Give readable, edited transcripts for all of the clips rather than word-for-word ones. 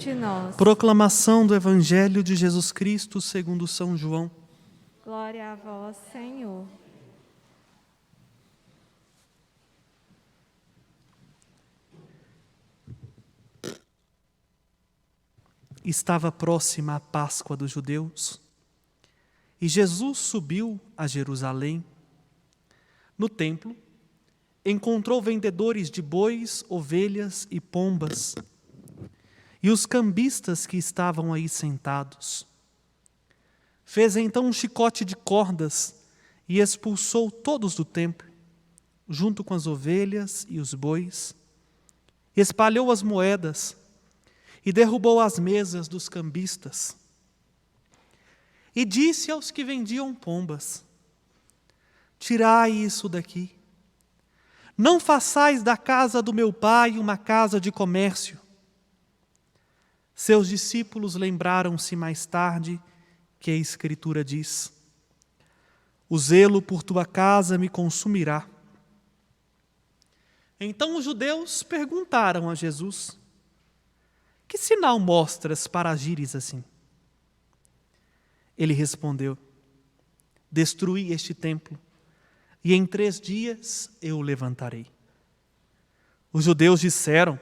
de nós. Proclamação do Evangelho de Jesus Cristo segundo São João. Glória a vós, Senhor. Estava próxima a Páscoa dos judeus e Jesus subiu a Jerusalém. No templo, encontrou vendedores de bois, ovelhas e pombas e os cambistas que estavam aí sentados. Fez então um chicote de cordas e expulsou todos do templo, junto com as ovelhas e os bois. Espalhou as moedas e derrubou as mesas dos cambistas. E disse aos que vendiam pombas: tirai isso daqui. Não façais da casa do meu pai uma casa de comércio. Seus discípulos lembraram-se mais tarde que a Escritura diz: o zelo por tua casa me consumirá. Então os judeus perguntaram a Jesus: que sinal mostras para agires assim? Ele respondeu: destruí este templo, e em 3 dias eu o levantarei. Os judeus disseram: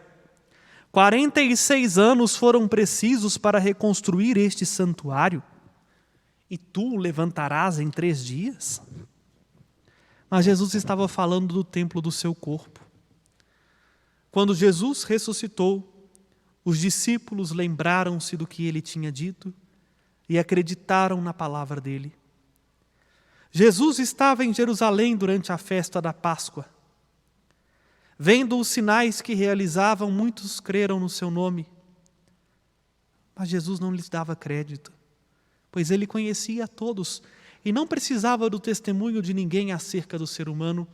46 anos foram precisos para reconstruir este santuário, e tu o levantarás em 3 dias? Mas Jesus estava falando do templo do seu corpo. Quando Jesus ressuscitou, os discípulos lembraram-se do que ele tinha dito e acreditaram na palavra dele. Jesus estava em Jerusalém durante a festa da Páscoa. Vendo os sinais que realizavam, muitos creram no seu nome. Mas Jesus não lhes dava crédito, pois ele conhecia a todos e não precisava do testemunho de ninguém acerca do ser humano,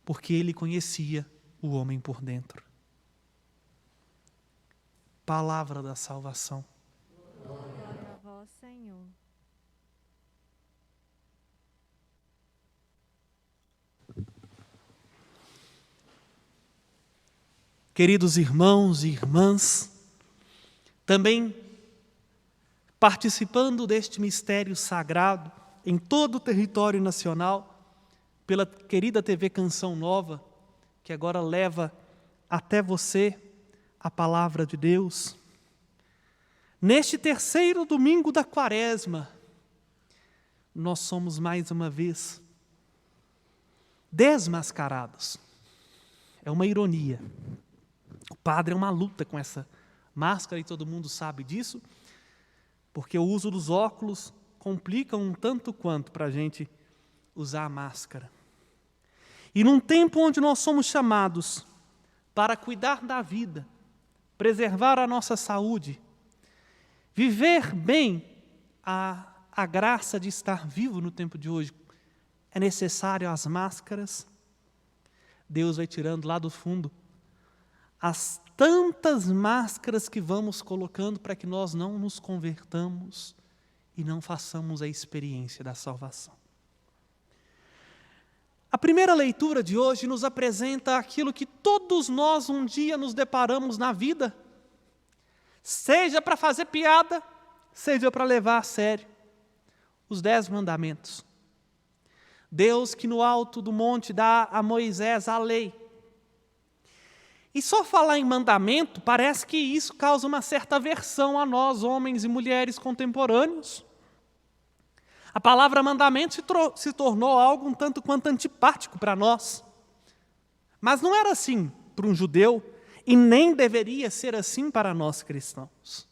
porque ele conhecia o homem por dentro. Palavra da salvação. Glória a vós, Senhor. Queridos irmãos e irmãs, também participando deste mistério sagrado em todo o território nacional, pela querida TV Canção Nova, que agora leva até você a palavra de Deus. Neste 3º domingo da Quaresma, nós somos mais uma vez desmascarados. É uma ironia. O padre é uma luta com essa máscara e todo mundo sabe disso, porque o uso dos óculos complica um tanto quanto para a gente usar a máscara. E num tempo onde nós somos chamados para cuidar da vida, preservar a nossa saúde, viver bem a graça de estar vivo no tempo de hoje, é necessário as máscaras. Deus vai tirando lá do fundo as tantas máscaras que vamos colocando para que nós não nos convertamos e não façamos a experiência da salvação. A primeira leitura de hoje nos apresenta aquilo que todos nós um dia nos deparamos na vida, seja para fazer piada, seja para levar a sério, os 10 mandamentos. Deus que no alto do monte dá a Moisés a lei. E só falar em mandamento, parece que isso causa uma certa aversão a nós, homens e mulheres contemporâneos. A palavra mandamento se tornou algo um tanto quanto antipático para nós. Mas não era assim para um judeu e nem deveria ser assim para nós cristãos.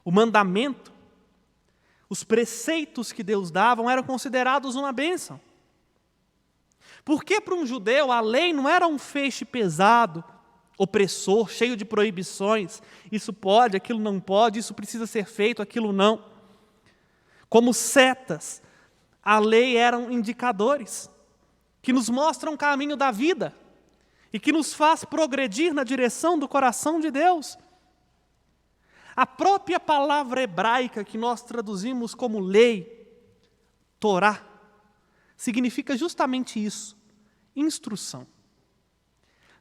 O mandamento, os preceitos que Deus dava eram considerados uma bênção. Porque para um judeu a lei não era um feixe pesado, opressor, cheio de proibições. Isso pode, aquilo não pode, isso precisa ser feito, aquilo não. Como setas, a lei eram indicadores que nos mostram o caminho da vida e que nos faz progredir na direção do coração de Deus. A própria palavra hebraica que nós traduzimos como lei, Torá, significa justamente isso, instrução.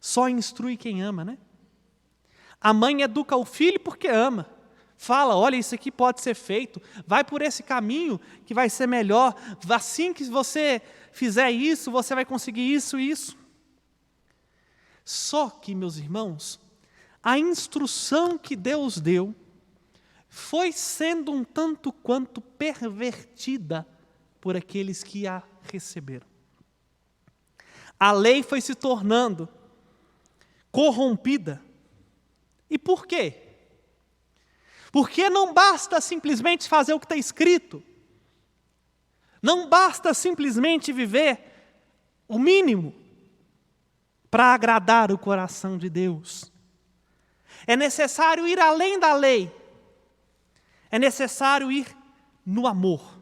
Só instrui quem ama, né? A mãe educa o filho porque ama. Fala, olha, isso aqui pode ser feito, vai por esse caminho que vai ser melhor, assim que você fizer isso, você vai conseguir isso e isso. Só que, meus irmãos, a instrução que Deus deu foi sendo um tanto quanto pervertida por aqueles que a receberam. A lei foi se tornando corrompida. E por quê? Porque não basta simplesmente fazer o que está escrito. Não basta simplesmente viver o mínimo para agradar o coração de Deus. É necessário ir além da lei. É necessário ir no amor,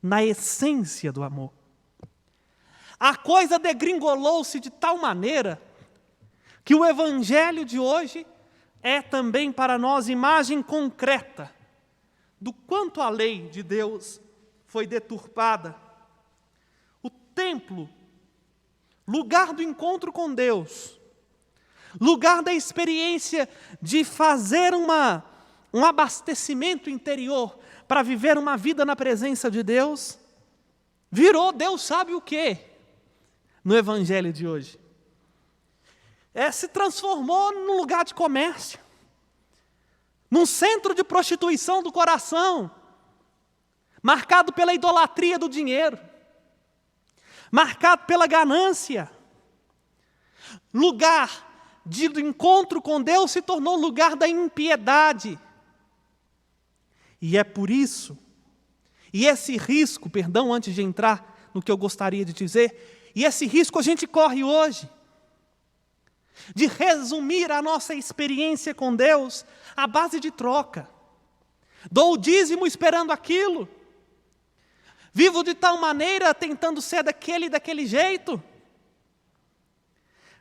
na essência do amor. A coisa degringolou-se de tal maneira que o evangelho de hoje é também para nós imagem concreta do quanto a lei de Deus foi deturpada. O templo, lugar do encontro com Deus, lugar da experiência de fazer um abastecimento interior para viver uma vida na presença de Deus, virou Deus sabe o quê no evangelho de hoje. Se transformou num lugar de comércio, num centro de prostituição do coração, marcado pela idolatria do dinheiro, marcado pela ganância. Lugar de encontro com Deus se tornou lugar da impiedade. E é por isso, e esse risco, perdão, antes de entrar no que eu gostaria de dizer, e esse risco a gente corre hoje, de resumir a nossa experiência com Deus à base de troca. Dou o dízimo esperando aquilo. Vivo de tal maneira tentando ser daquele jeito.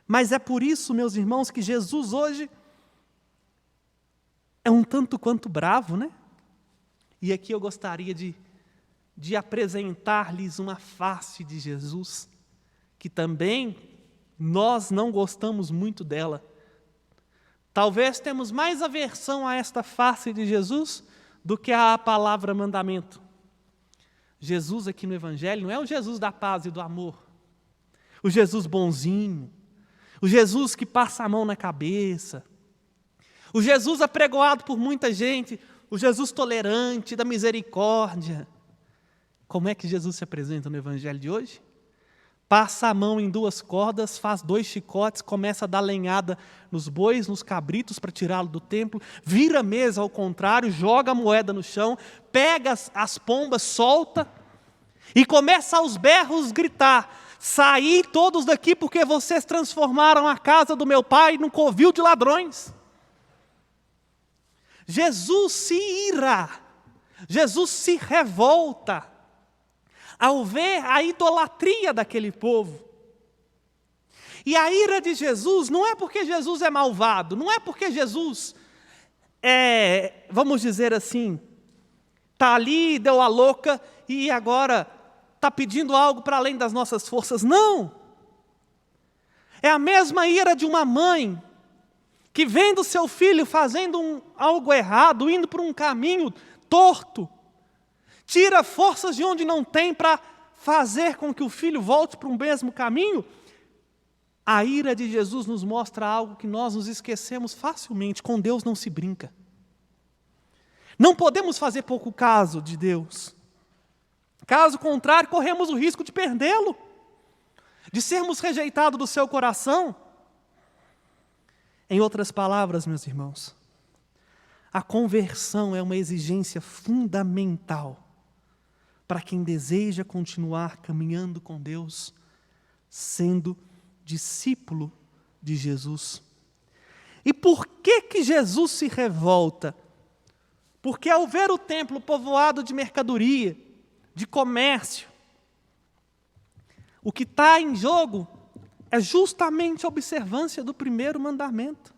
Mas é por isso, meus irmãos, que Jesus hoje é um tanto quanto bravo, né? E aqui eu gostaria de apresentar-lhes uma face de Jesus, que também nós não gostamos muito dela. Talvez temos mais aversão a esta face de Jesus do que à palavra mandamento. Jesus aqui no Evangelho não é o Jesus da paz e do amor, o Jesus bonzinho, o Jesus que passa a mão na cabeça, o Jesus apregoado por muita gente, o Jesus tolerante, da misericórdia. Como é que Jesus se apresenta no Evangelho de hoje? Passa a mão em 2 cordas, faz 2 chicotes, começa a dar lenhada nos bois, nos cabritos para tirá-lo do templo, vira a mesa ao contrário, joga a moeda no chão, pega as pombas, solta e começa aos berros gritar: saí todos daqui porque vocês transformaram a casa do meu pai num covil de ladrões. Jesus se ira, Jesus se revolta ao ver a idolatria daquele povo. E a ira de Jesus não é porque Jesus é malvado, não é porque Jesus vamos dizer assim, está ali, deu a louca e agora está pedindo algo para além das nossas forças. Não! É a mesma ira de uma mãe que vendo seu filho fazendo algo errado, indo por um caminho torto, tira forças de onde não tem para fazer com que o filho volte para o mesmo caminho. A ira de Jesus nos mostra algo que nós nos esquecemos facilmente. Com Deus não se brinca. Não podemos fazer pouco caso de Deus. Caso contrário, corremos o risco de perdê-lo, de sermos rejeitados do seu coração. Em outras palavras, meus irmãos, a conversão é uma exigência fundamental para quem deseja continuar caminhando com Deus, sendo discípulo de Jesus. E por que Jesus se revolta? Porque ao ver o templo povoado de mercadoria, de comércio, o que está em jogo é justamente a observância do primeiro mandamento.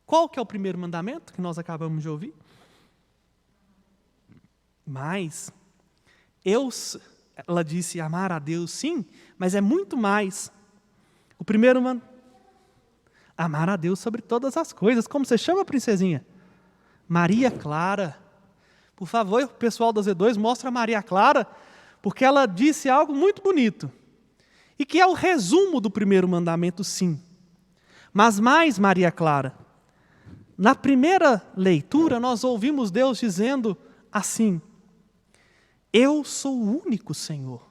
Qual que é o primeiro mandamento que nós acabamos de ouvir? Mas ela disse amar a Deus, sim, mas é muito mais. O primeiro mandamento, Amar a Deus sobre todas as coisas. Como você chama, princesinha? Maria Clara. Por favor, pessoal da Z2, mostra a Maria Clara, porque ela disse algo muito bonito. E que é o resumo do primeiro mandamento, sim. Mas mais, Maria Clara, na primeira leitura nós ouvimos Deus dizendo assim: eu sou o único Senhor.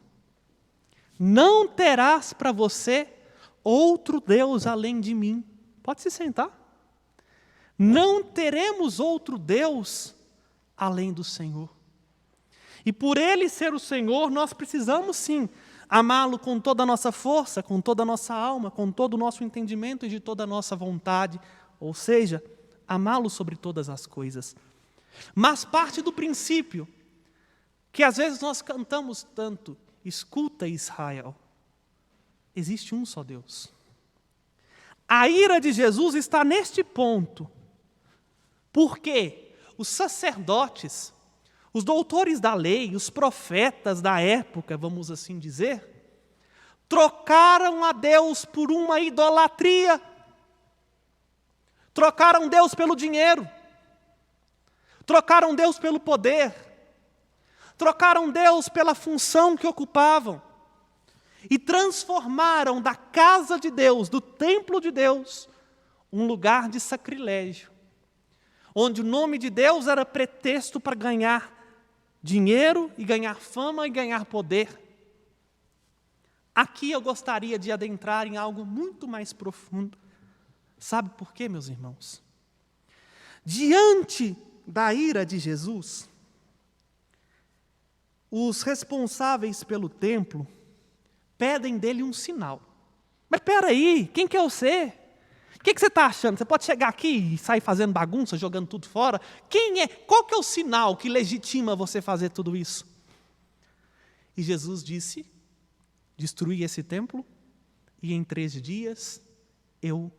Não terás para você outro Deus além de mim. Pode se sentar. Não teremos outro Deus além do Senhor. E por Ele ser o Senhor, nós precisamos sim amá-lo com toda a nossa força, com toda a nossa alma, com todo o nosso entendimento e de toda a nossa vontade. Ou seja, amá-lo sobre todas as coisas. Mas parte do princípio que às vezes nós cantamos tanto: escuta, Israel, existe um só Deus. A ira de Jesus está neste ponto, porque os sacerdotes, os doutores da lei, os profetas da época, vamos assim dizer, trocaram a Deus por uma idolatria. Trocaram Deus pelo dinheiro. Trocaram Deus pelo poder. Trocaram Deus pela função que ocupavam. E transformaram da casa de Deus, do templo de Deus, um lugar de sacrilégio, onde o nome de Deus era pretexto para ganhar dinheiro e ganhar fama e ganhar poder. Aqui eu gostaria de adentrar em algo muito mais profundo. Sabe por quê, meus irmãos? Diante da ira de Jesus, os responsáveis pelo templo pedem dele um sinal. Mas espera aí, quem que é você? O que você está achando? Você pode chegar aqui e sair fazendo bagunça, jogando tudo fora? Quem é? Qual que é o sinal que legitima você fazer tudo isso? E Jesus disse: destruí esse templo e em 3 dias eu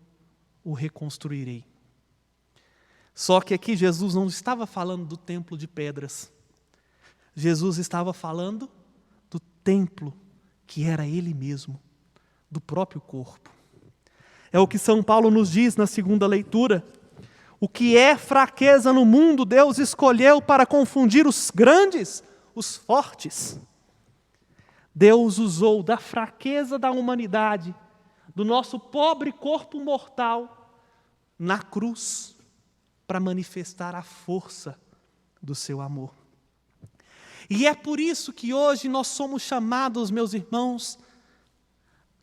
o reconstruirei. Só que aqui Jesus não estava falando do templo de pedras. Jesus estava falando do templo que era Ele mesmo, do próprio corpo. É o que São Paulo nos diz na segunda leitura. O que é fraqueza no mundo, Deus escolheu para confundir os grandes, os fortes. Deus usou da fraqueza da humanidade, do nosso pobre corpo mortal, na cruz, para manifestar a força do seu amor. E é por isso que hoje nós somos chamados, meus irmãos,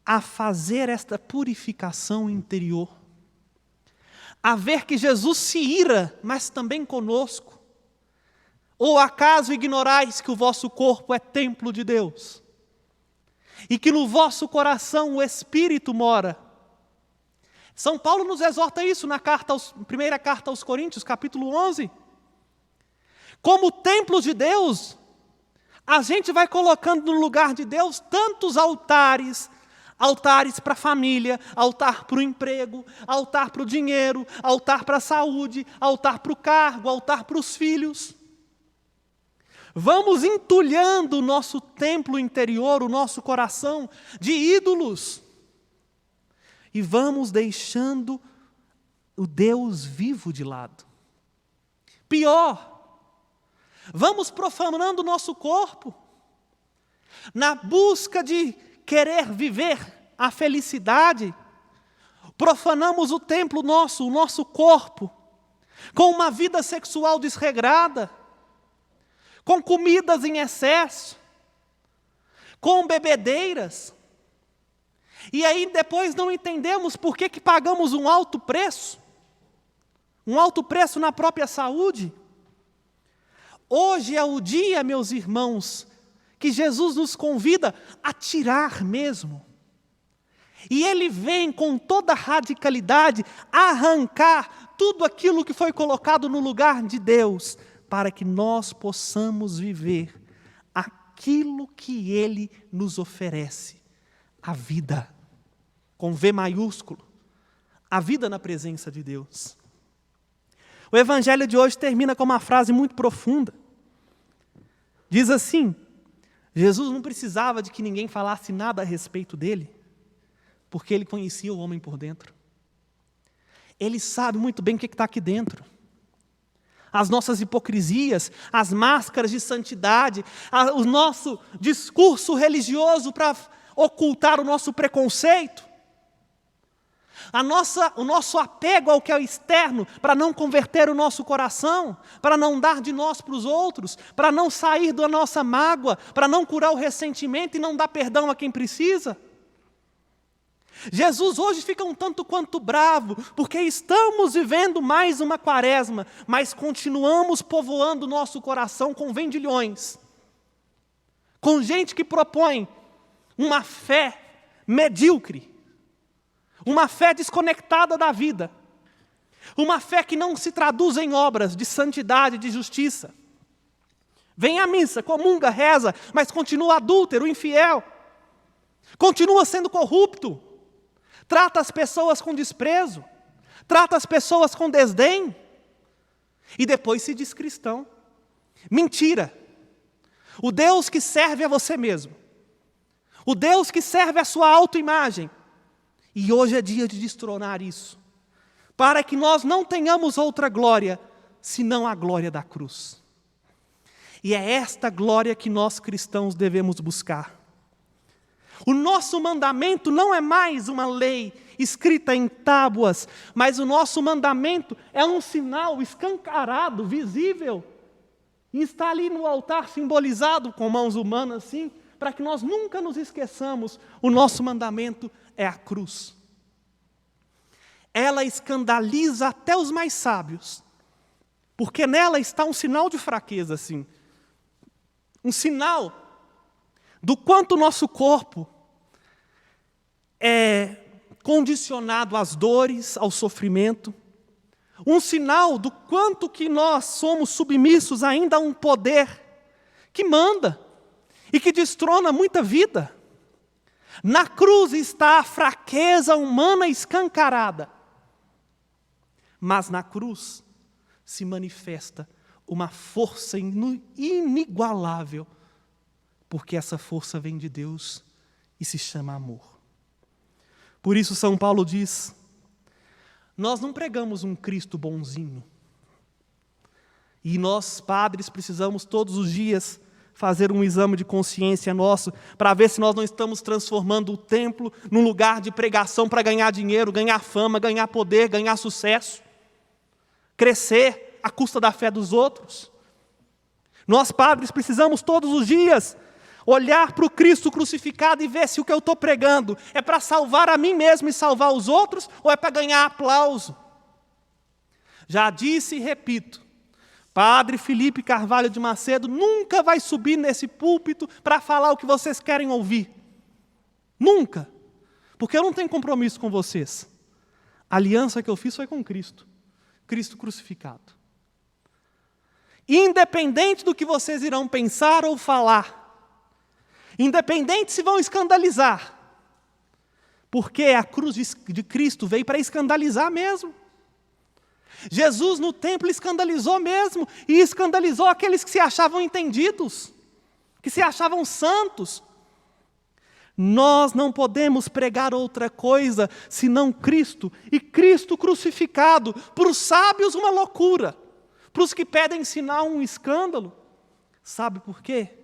a fazer esta purificação interior. A ver que Jesus se ira, mas também conosco. Ou acaso ignorais que o vosso corpo é templo de Deus? E que no vosso coração o Espírito mora? São Paulo nos exorta isso na primeira carta aos Coríntios, capítulo 11. Como templo de Deus, a gente vai colocando no lugar de Deus tantos altares, altares para a família, altar para o emprego, altar para o dinheiro, altar para a saúde, altar para o cargo, altar para os filhos. Vamos entulhando o nosso templo interior, o nosso coração, de ídolos. E vamos deixando o Deus vivo de lado. Pior, vamos profanando o nosso corpo, na busca de querer viver a felicidade. Profanamos o templo nosso, o nosso corpo, com uma vida sexual desregrada, com comidas em excesso, com bebedeiras. E aí depois não entendemos por que pagamos um alto preço na própria saúde. Hoje é o dia, meus irmãos, que Jesus nos convida a tirar mesmo. E Ele vem com toda radicalidade arrancar tudo aquilo que foi colocado no lugar de Deus, para que nós possamos viver aquilo que Ele nos oferece, a vida, com V maiúsculo, a vida na presença de Deus. O Evangelho de hoje termina com uma frase muito profunda. Diz assim: Jesus não precisava de que ninguém falasse nada a respeito dele, porque ele conhecia o homem por dentro. Ele sabe muito bem o que está aqui dentro. As nossas hipocrisias, as máscaras de santidade, o nosso discurso religioso para ocultar o nosso preconceito, o nosso apego ao que é externo, para não converter o nosso coração, para não dar de nós para os outros, para não sair da nossa mágoa, para não curar o ressentimento e não dar perdão a quem precisa. Jesus hoje fica um tanto quanto bravo, porque estamos vivendo mais uma quaresma, mas continuamos povoando o nosso coração com vendilhões, com gente que propõe uma fé medíocre, uma fé desconectada da vida, uma fé que não se traduz em obras de santidade, de justiça. Vem à missa, comunga, reza, mas continua adúltero, infiel, continua sendo corrupto, trata as pessoas com desprezo, trata as pessoas com desdém, e depois se diz cristão. Mentira! O Deus que serve a você mesmo, o Deus que serve a sua autoimagem, e hoje é dia de destronar isso, para que nós não tenhamos outra glória, senão a glória da cruz. E é esta glória que nós cristãos devemos buscar. O nosso mandamento não é mais uma lei escrita em tábuas, mas o nosso mandamento é um sinal escancarado, visível, e está ali no altar simbolizado com mãos humanas assim, para que nós nunca nos esqueçamos. O nosso mandamento é a cruz. Ela escandaliza até os mais sábios, porque nela está um sinal de fraqueza, assim, um sinal do quanto o nosso corpo é condicionado às dores, ao sofrimento, um sinal do quanto que nós somos submissos ainda a um poder que manda e que destrona muita vida. Na cruz está a fraqueza humana escancarada, mas na cruz se manifesta uma força inigualável, porque essa força vem de Deus e se chama amor. Por isso São Paulo diz, nós não pregamos um Cristo bonzinho. E nós, padres, precisamos todos os dias fazer um exame de consciência nosso, para ver se nós não estamos transformando o templo num lugar de pregação para ganhar dinheiro, ganhar fama, ganhar poder, ganhar sucesso, crescer à custa da fé dos outros. Nós, padres, precisamos todos os dias olhar para o Cristo crucificado e ver se o que eu estou pregando é para salvar a mim mesmo e salvar os outros, ou é para ganhar aplauso. Já disse e repito, Padre Felipe Carvalho de Macedo nunca vai subir nesse púlpito para falar o que vocês querem ouvir. Nunca. Porque eu não tenho compromisso com vocês. A aliança que eu fiz foi com Cristo. Cristo crucificado. Independente do que vocês irão pensar ou falar, independente se vão escandalizar, porque a cruz de Cristo veio para escandalizar mesmo. Jesus no templo escandalizou mesmo, e escandalizou aqueles que se achavam entendidos, que se achavam santos. Nós não podemos pregar outra coisa senão Cristo, e Cristo crucificado, para os sábios uma loucura, para os que pedem ensinar um escândalo. Sabe por quê?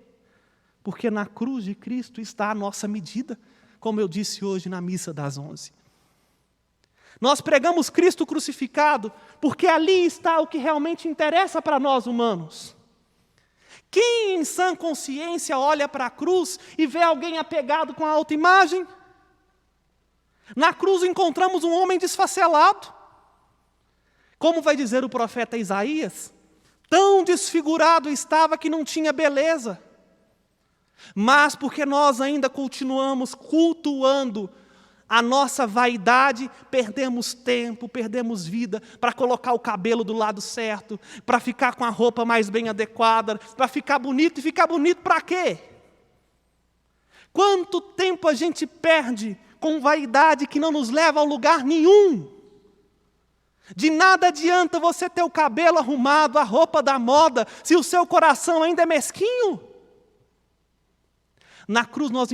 Porque na cruz de Cristo está a nossa medida, como eu disse hoje na missa das 11. Nós pregamos Cristo crucificado, porque ali está o que realmente interessa para nós humanos. Quem em sã consciência olha para a cruz e vê alguém apegado com a autoimagem? Na cruz encontramos um homem desfacelado. Como vai dizer o profeta Isaías? Tão desfigurado estava que não tinha beleza. Mas porque nós ainda continuamos cultuando a nossa vaidade, perdemos tempo, perdemos vida para colocar o cabelo do lado certo, para ficar com a roupa mais bem adequada, para ficar bonito. E ficar bonito para quê? Quanto tempo a gente perde com vaidade que não nos leva a lugar nenhum? De nada adianta você ter o cabelo arrumado, a roupa da moda, se o seu coração ainda é mesquinho. Na cruz nós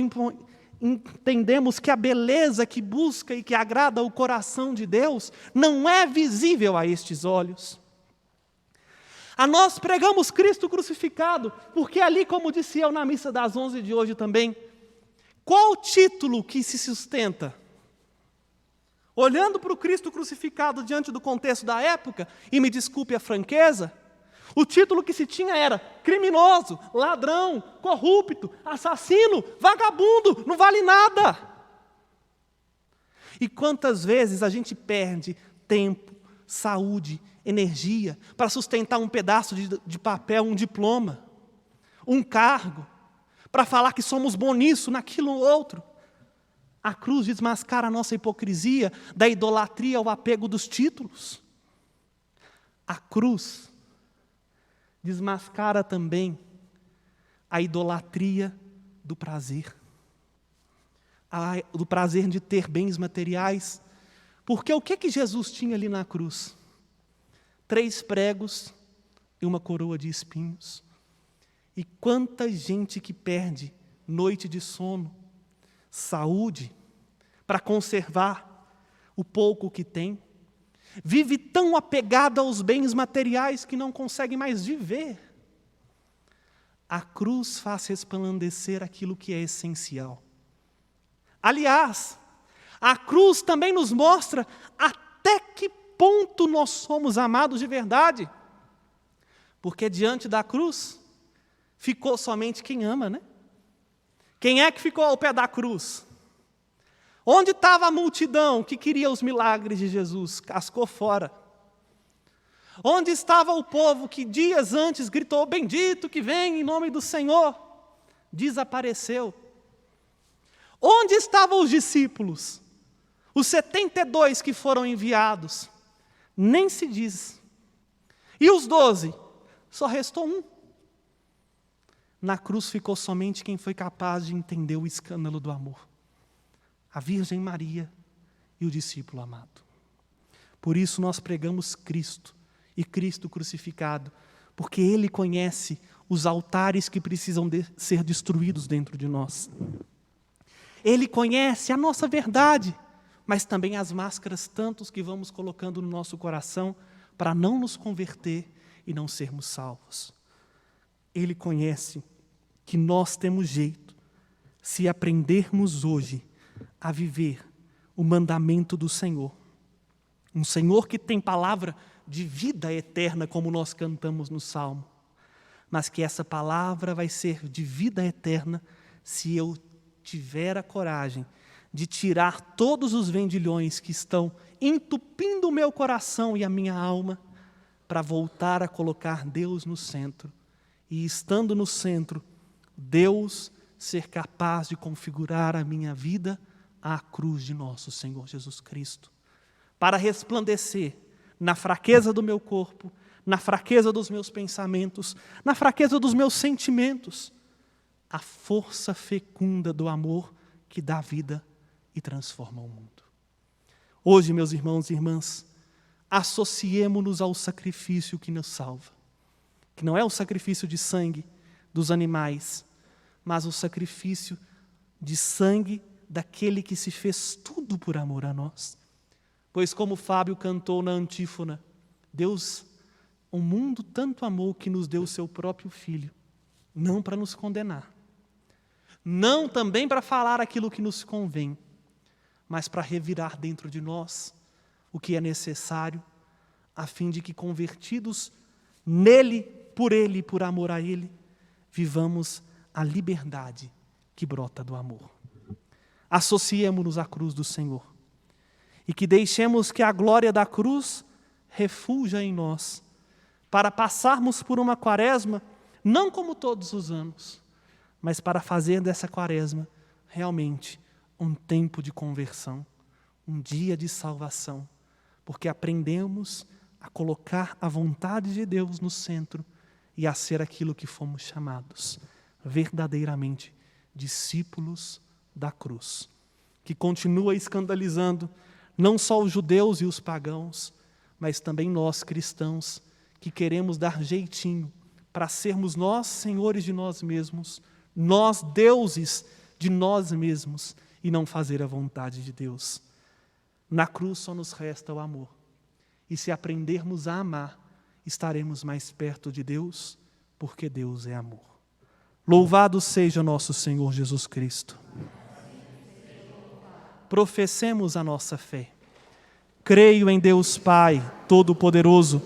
entendemos que a beleza que busca e que agrada o coração de Deus não é visível a estes olhos. A nós pregamos Cristo crucificado, porque ali, como disse eu na missa das 11 de hoje também, qual o título que se sustenta? Olhando para o Cristo crucificado diante do contexto da época, e me desculpe a franqueza, o título que se tinha era criminoso, ladrão, corrupto, assassino, vagabundo, não vale nada. E quantas vezes a gente perde tempo, saúde, energia para sustentar um pedaço de papel, um diploma, um cargo, para falar que somos bons nisso, naquilo ou outro. A cruz desmascara a nossa hipocrisia da idolatria ao apego dos títulos. A cruz desmascara também a idolatria do prazer. Do prazer de ter bens materiais. Porque o que Jesus tinha ali na cruz? 3 pregos e uma coroa de espinhos. E quanta gente que perde noite de sono, saúde, para conservar o pouco que tem. Vive tão apegado aos bens materiais que não consegue mais viver. A cruz faz resplandecer aquilo que é essencial. Aliás, a cruz também nos mostra até que ponto nós somos amados de verdade. Porque diante da cruz, ficou somente quem ama, né? Quem é que ficou ao pé da cruz? Onde estava a multidão que queria os milagres de Jesus? Cascou fora. Onde estava o povo que dias antes gritou, bendito que vem em nome do Senhor? Desapareceu. Onde estavam os discípulos? Os 72 que foram enviados? Nem se diz. E os 12? Só restou um. Na cruz ficou somente quem foi capaz de entender o escândalo do amor. A Virgem Maria e o discípulo amado. Por isso nós pregamos Cristo e Cristo crucificado, porque Ele conhece os altares que precisam ser destruídos dentro de nós. Ele conhece a nossa verdade, mas também as máscaras tantos que vamos colocando no nosso coração para não nos converter e não sermos salvos. Ele conhece que nós temos jeito, se aprendermos hoje a viver o mandamento do Senhor. Um Senhor que tem palavra de vida eterna, como nós cantamos no Salmo. Mas que essa palavra vai ser de vida eterna se eu tiver a coragem de tirar todos os vendilhões que estão entupindo o meu coração e a minha alma, para voltar a colocar Deus no centro. E estando no centro, Deus ser capaz de configurar a minha vida à cruz de nosso Senhor Jesus Cristo, para resplandecer na fraqueza do meu corpo, na fraqueza dos meus pensamentos, na fraqueza dos meus sentimentos, a força fecunda do amor que dá vida e transforma o mundo. Hoje, meus irmãos e irmãs, associemo-nos ao sacrifício que nos salva, que não é o sacrifício de sangue dos animais, mas o sacrifício de sangue daquele que se fez tudo por amor a nós. Pois como Fábio cantou na antífona, Deus, o mundo tanto amou que nos deu o seu próprio Filho, não para nos condenar, não também para falar aquilo que nos convém, mas para revirar dentro de nós o que é necessário, a fim de que, convertidos nele, e por amor a Ele, vivamos a liberdade que brota do amor. Associemo-nos à cruz do Senhor e que deixemos que a glória da cruz refuja em nós, para passarmos por uma quaresma, não como todos os anos, mas para fazer dessa quaresma realmente um tempo de conversão, um dia de salvação, porque aprendemos a colocar a vontade de Deus no centro e a ser aquilo que fomos chamados, verdadeiramente discípulos da cruz, que continua escandalizando não só os judeus e os pagãos, mas também nós cristãos, que queremos dar jeitinho para sermos nós senhores de nós mesmos, nós deuses, de nós mesmos e não fazer a vontade de Deus. Na cruz só nos resta o amor. E se aprendermos a amar, estaremos mais perto de Deus, porque Deus é amor. Louvado seja nosso Senhor Jesus Cristo. Professemos a nossa fé. Creio em Deus Pai Todo-Poderoso,